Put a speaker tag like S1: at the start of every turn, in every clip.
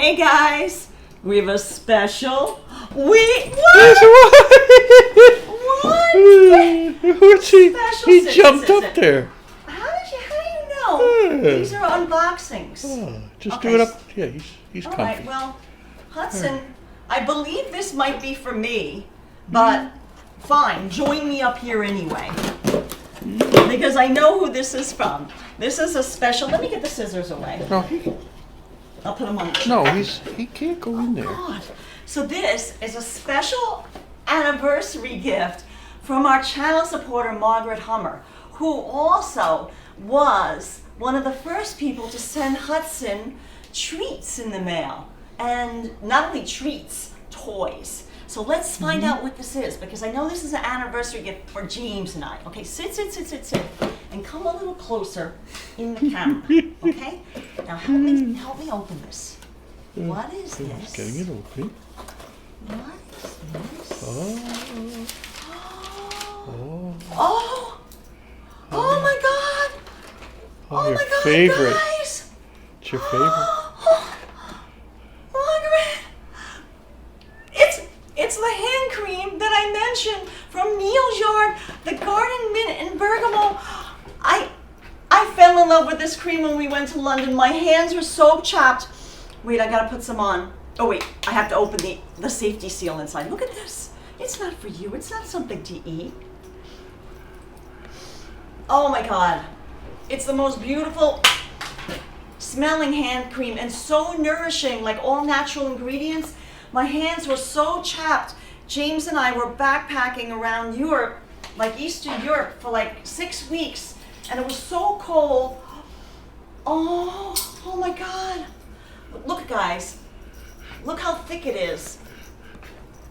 S1: Hey guys, we have a special. What?
S2: What's he? He jumped up there.
S1: How do you know?
S2: Yeah.
S1: These are unboxings.
S2: Oh, just
S1: Okay.
S2: do it up. Yeah, he's
S1: All
S2: comfy.
S1: right. Well, Hudson, I believe this might be for me, but fine. Join me up here anyway, because I know who this is from. This is a special. Let me get the scissors away.
S2: No,
S1: I'll put them on.
S2: no, he can't go in there.
S1: God. So this is a special anniversary gift from our channel supporter Margaret Hummer, who also was one of the first people to send Hudson treats in the mail. And not only treats, toys. So let's find out what this is, because I know this is an anniversary gift for James and I. Okay, sit. And come a little closer in the camera, okay? Now help me open this. What is this?
S2: Getting it open.
S1: What is this? Oh my God!
S2: Oh, your
S1: my God,
S2: favorite.
S1: guys!
S2: It's your favorite.
S1: Margaret! It's the hand cream that I mentioned from Neil's yard, the garden mint in Bergamo. I fell in love with this cream when we went to London. My hands were so chapped. Wait, I gotta put some on. Oh wait, I have to open the safety seal inside. Look at this. It's not for you. It's not something to eat. Oh my God. It's the most beautiful smelling hand cream and so nourishing, like all natural ingredients. My hands were so chapped. James and I were backpacking around Europe, like Eastern Europe, for like 6 weeks, and it was so cold. Oh my God. Look, guys. Look how thick it is.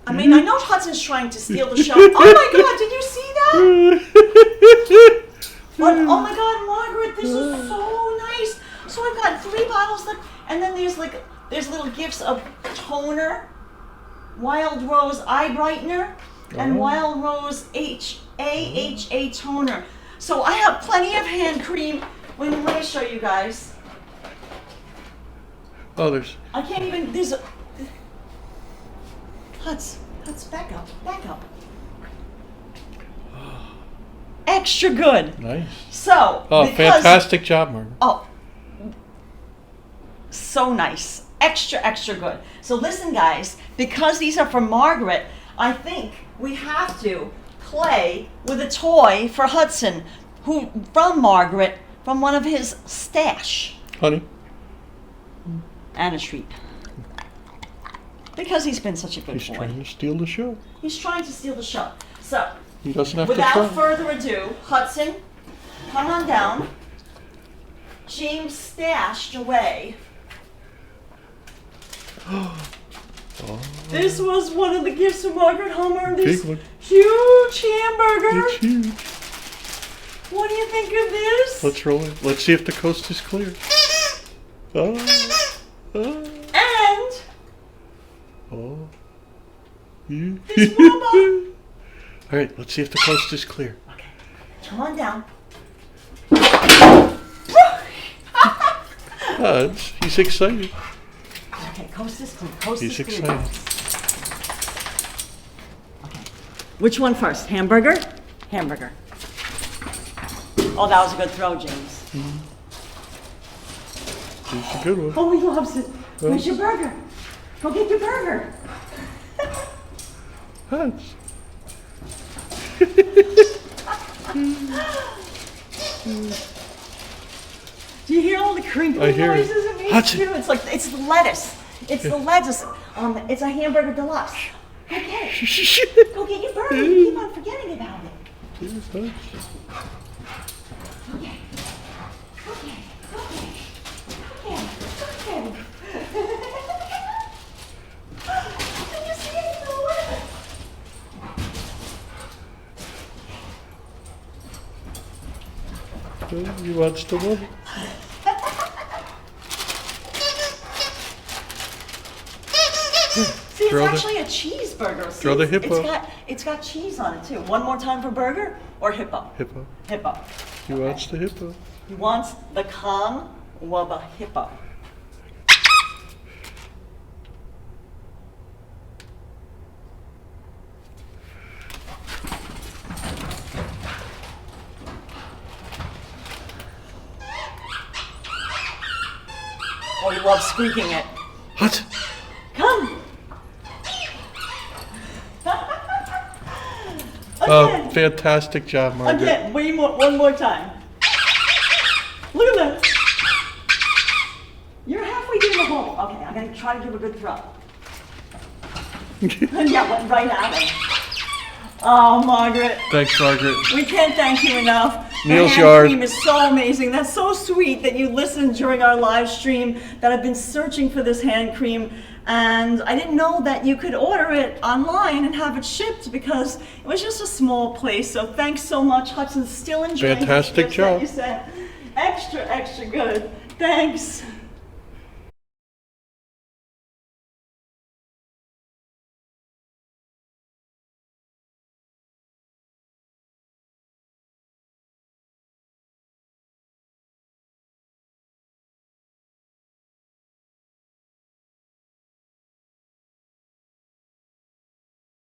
S1: I mean, I know Hudson's trying to steal the show. Oh my God, did you see that? Oh my God, Margaret, this is so nice. So I've got 3 bottles left, and then there's little gifts of toner, Wild Rose Eye Brightener, and Wild Rose AHA toner. So I have plenty of hand cream. Wait, let me show you guys.
S2: Oh, there's.
S1: I can't even, there's a, Huds, back up. Extra good.
S2: Nice.
S1: So,
S2: Oh,
S1: because,
S2: fantastic job, Margaret.
S1: Oh, so nice. Extra good. So listen, guys, because these are from Margaret, I think we have to play with a toy for Hudson, from Margaret, from one of his stash.
S2: Honey.
S1: And a treat. Because he's been such a good
S2: He's
S1: boy.
S2: trying to steal the show.
S1: He's trying to steal the show. So,
S2: He doesn't have to
S1: without
S2: try.
S1: further ado, Hudson, come on down. James stashed away. This was one of the gifts from Margaret Hummer. This
S2: Big one.
S1: huge hamburger.
S2: It's huge.
S1: What do you think of this?
S2: Let's roll it. Let's see if the coast is clear. Oh.
S1: And
S2: Oh.
S1: this robot.
S2: All right, let's see if the coast is clear.
S1: Okay, come on down.
S2: He's excited.
S1: Okay, coast is clear. Coast
S2: He's
S1: is clear.
S2: excited.
S1: Okay. Which one first? Hamburger? Hamburger. Oh, that was a good throw, James.
S2: He's a good one.
S1: Oh, he loves it. Where's your burger? Go get your burger.
S2: Hans.
S1: Do you hear all the crinkling
S2: I hear it.
S1: noises it makes
S2: Hudson.
S1: too? It's like, it's the lettuce. It's the lettuce. It's a hamburger deluxe. Go get it. Go get your burger. You keep on forgetting about it. Okay. Can you see it?
S2: He wants to win.
S1: See, it's actually a cheeseburger. See,
S2: throw the hippo.
S1: It's got cheese on it too. One more time for burger or hippo?
S2: Hippo.
S1: Hippo.
S2: He wants the hippo.
S1: He wants the Kong Wubba hippo. love squeaking it.
S2: What?
S1: Come.
S2: Oh, fantastic job, Margaret.
S1: Again, one more time. Look at that. You're halfway through the hole. Okay, I'm gonna try to give a good throw. Yeah, went right at it. Oh, Margaret.
S2: Thanks, Margaret.
S1: We can't thank you enough.
S2: Neil's
S1: The hand
S2: yard.
S1: cream is so amazing. That's so sweet that you listened during our live stream, that I've been searching for this hand cream. And I didn't know that you could order it online and have it shipped because it was just a small place. So thanks so much, Hudson. Still enjoying
S2: Fantastic
S1: the gifts that
S2: job.
S1: you sent. Extra, extra good. Thanks.